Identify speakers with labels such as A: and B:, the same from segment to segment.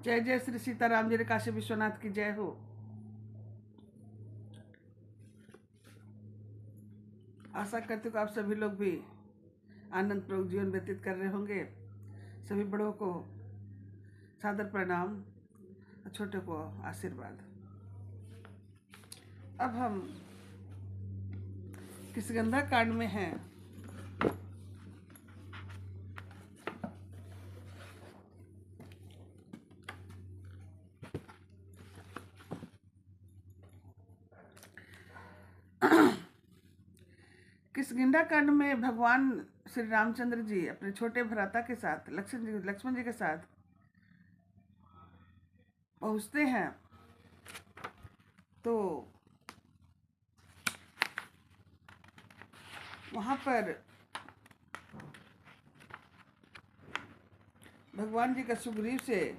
A: जय जय श्री सीताराम जी, काशी विश्वनाथ की जय हो। आशा करती हूँ कि आप सभी लोग भी आनंद पूर्वक जीवन व्यतीत कर रहे होंगे। सभी बड़ों को सादर प्रणाम, छोटे को आशीर्वाद। अब हम किस गंधा कांड में हैं। किष्किंधा कांड में भगवान श्री रामचंद्र जी अपने छोटे भ्राता के साथ लक्ष्मण जी के साथ पहुंचते हैं। तो वहां पर भगवान जी का सुग्रीव से,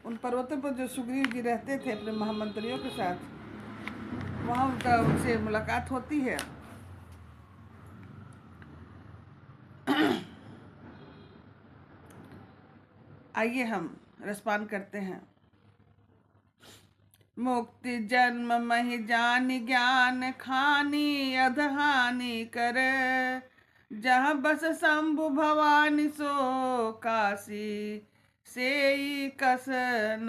A: उन पर्वतों पर जो सुग्रीव जी रहते थे अपने महामंत्रियों के साथ, वहां उनसे मुलाकात होती है। आइए हम रसपान करते हैं। मुक्ति जन्म महि जानि ज्ञान खानी अधहानि कर, जहाँ बस शंभु भवानी सो काशी सेई कसन।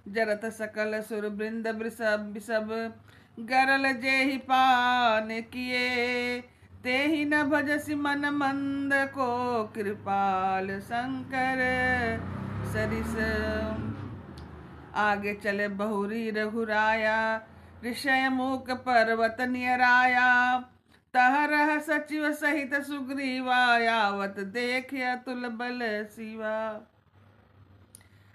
A: जरत सकल सुर वृंद वृषभ गरल जेहि पान किए, तेहि न भजसि मन मंद को कृपाल शंकर सरिस। आगे चले बहुरी रघुराया, ऋषय मूक पर्वत नियराया, तह रह सचिव सहित सुग्रीवा, यावत देख अतुल बल शिवा।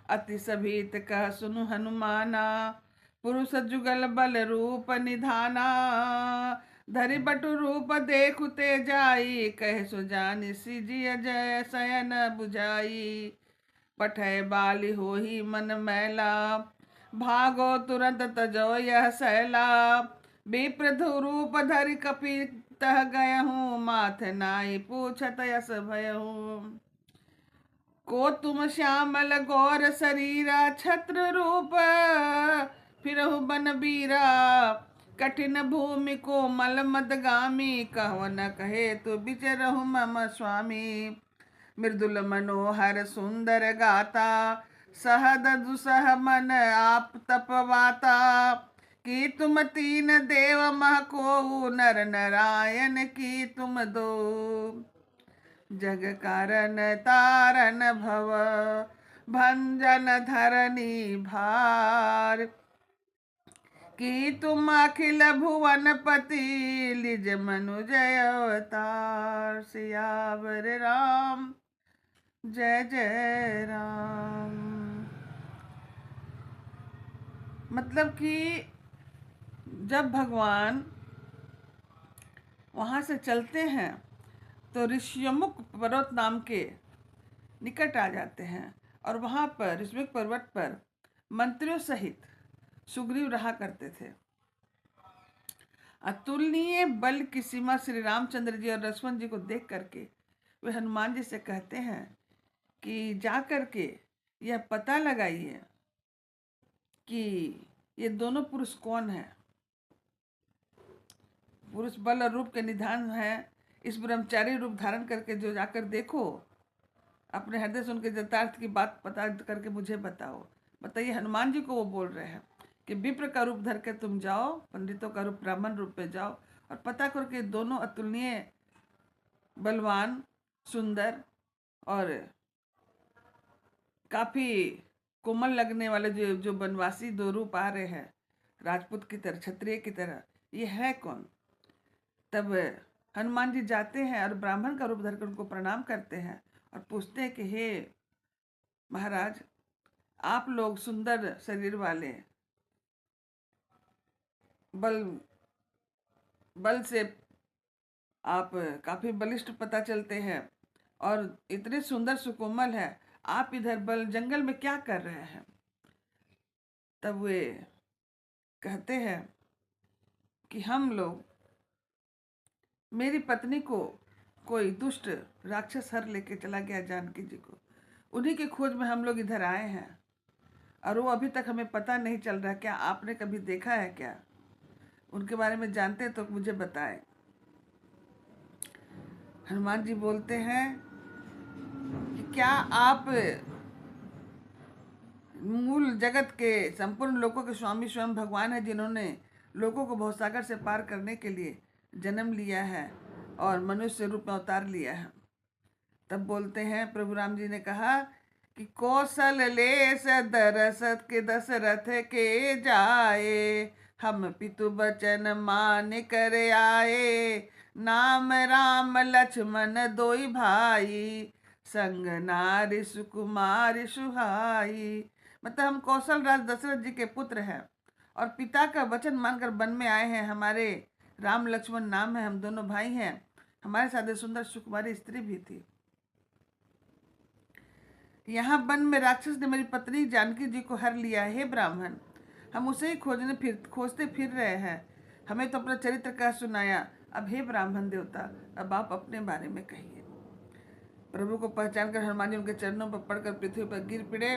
A: अति सभीत कह सुनु हनुमाना, पुरुष जुगल बल रूप निधाना। धरि बटु रूप देखु ते जाई, कह सो जानि सिजिय जय शयन बुझाई। पठय बाली होही मन मैला, भागो तुरंत तजो यह सैला। विप्रधु रूप धरि कपि तह गयहूँ, माथ नाई पूछत यस भयहूँ। को तुम श्यामल गौर शरीरा, छत्र रूप फिरहु बन बीरा। कठिन भूमि कोमल मदगामी, कहु न कहे तु बिचरहु मम स्वामी। मृदुल मनोहर सुंदर गाता, सहद दुसह मन आप तपवाता। कि तुम तीन देव मह को, नर नारायण की तुम दो। जग कारण तारन भव भंजन धरनी भार। कि तुम अखिल भुवन पति, लिज मनुजय अवतार। सियावर राम जय जय राम। मतलब कि जब भगवान वहां से चलते हैं तो ऋषियमुख पर्वत नाम के निकट आ जाते हैं, और वहां पर ऋषिमुख पर्वत पर मंत्रियों सहित सुग्रीव रहा करते थे। अतुलनीय बल की सीमा श्री रामचंद्र जी और लक्ष्मण जी को देख करके वे हनुमान जी से कहते हैं कि जा करके यह पता लगाइए कि ये दोनों पुरुष कौन है। पुरुष बल और रूप के निधान है, इस ब्रह्मचारी रूप धारण करके जो जाकर देखो, अपने हृदय से उनके यथार्थ की बात पता करके मुझे बताओ। बताइए, हनुमान जी को वो बोल रहे हैं कि विप्र का रूप धर के तुम जाओ, पंडितों का रूप ब्राह्मण रूप पे जाओ, और पता करो कि दोनों अतुलनीय बलवान सुंदर और काफी कोमल लगने वाले जो जो बनवासी दो रूप आ रहे हैं, राजपूत की तरह, क्षत्रिय की तरह, ये है कौन। तब हनुमान जी जाते हैं और ब्राह्मण का रूप धरकर उनको प्रणाम करते हैं और पूछते हैं कि हे महाराज, आप लोग सुंदर शरीर वाले, बल से आप काफी बलिष्ठ पता चलते हैं और इतने सुंदर सुकोमल है, आप इधर जंगल में क्या कर रहे हैं। तब वे कहते हैं कि हम लोग, मेरी पत्नी को कोई दुष्ट राक्षस हर लेके चला गया जानकी जी को, उन्हीं की खोज में हम लोग इधर आए हैं, और वो अभी तक हमें पता नहीं चल रहा। क्या आपने कभी देखा है क्या? उनके बारे में जानते हैं तो मुझे बताएं। हनुमान जी बोलते हैं कि क्या आप मूल जगत के संपूर्ण लोकों के स्वामी स्वयं भगवान है, जिन्होंने लोगों को भवसागर से पार करने के लिए जन्म लिया है और मनुष्य रूप में अवतार लिया है। तब बोलते हैं, प्रभु राम जी ने कहा कि कौशल ले दरसत के दशरथ के जाए, हम पितु बचन मान कर आए, नाम राम लक्ष्मण दोई भाई, संग नारी सुकुमारी सुहाई। मतलब हम कौशल राज दशरथ जी के पुत्र हैं और पिता का वचन मानकर वन में आए हैं। हमारे राम लक्ष्मण नाम है, हम दोनों भाई हैं। हमारे साथ एक सुंदर सुकुमारी स्त्री भी थी। यहाँ वन में राक्षस ने मेरी पत्नी जानकी जी को हर लिया है। हे ब्राह्मण, हम उसे ही खोजते फिर रहे हैं। हमें तो अपना चरित्र कह सुनाया, अब हे ब्राह्मण देवता, अब आप अपने बारे में कहिए। प्रभु को पहचान कर हनुमान जी उनके चरणों पर पड़कर पृथ्वी पर गिर पड़े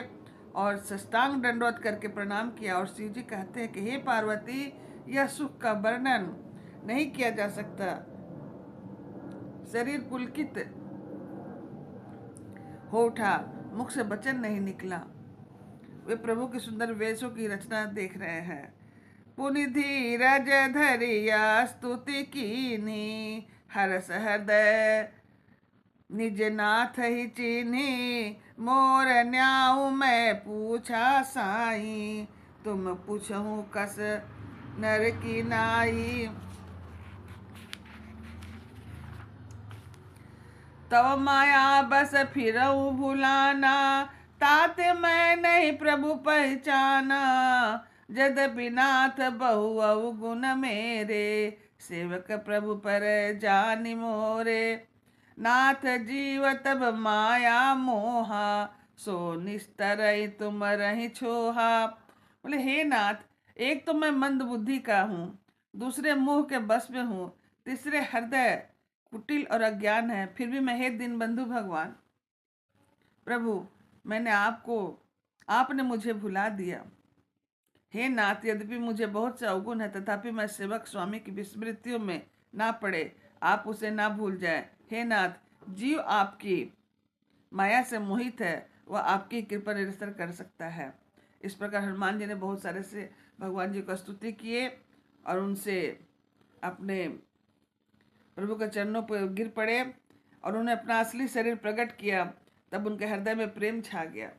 A: और साष्टांग दंडवत करके प्रणाम किया। और शिव जी कहते हैं कि हे पार्वती, यह सुख का वर्णन नहीं किया जा सकता। शरीर पुलकित हो उठा, मुख से वचन नहीं निकला। वे प्रभु के सुंदर वेशों की रचना देख रहे हैं। पुनि धीरज धरिया स्तुति कीनी, हरस हृदय निज नाथ ही चीन्ही, मोर न्याऊ मैं पूछा साई, तुम पूछहु कस नर की नाई। तव माया बस फिरऊ भुलाना, तात मैं नहीं प्रभु पहचाना, यद्यपि नाथ बहु अवगुण मेरे, सेवक प्रभु पर जानि मोरे। नाथ जीव तब माया मोहा, सो निस्तर तुम रही छोहा। बोले, हे नाथ, एक तो मैं मंद बुद्धि का हूँ, दूसरे मोह के बस में हूँ, तीसरे हृदय कुटिल और अज्ञान है। फिर भी मैं, हे दीन बंधु भगवान प्रभु, आपने मुझे भुला दिया। हे नाथ, यद्यपि मुझे बहुत से अवगुण है, तथापि मैं सेवक स्वामी की विस्मृतियों में ना पड़े, आप उसे ना भूल जाए। हे नाथ, जीव आपकी माया से मोहित है, वह आपकी कृपा निरंतर कर सकता है। इस प्रकार हनुमान जी ने बहुत सारे से भगवान जी को स्तुति किए और उनसे अपने प्रभु के चरणों पर गिर पड़े और उन्हें अपना असली शरीर प्रकट किया। तब उनके हृदय में प्रेम छा गया।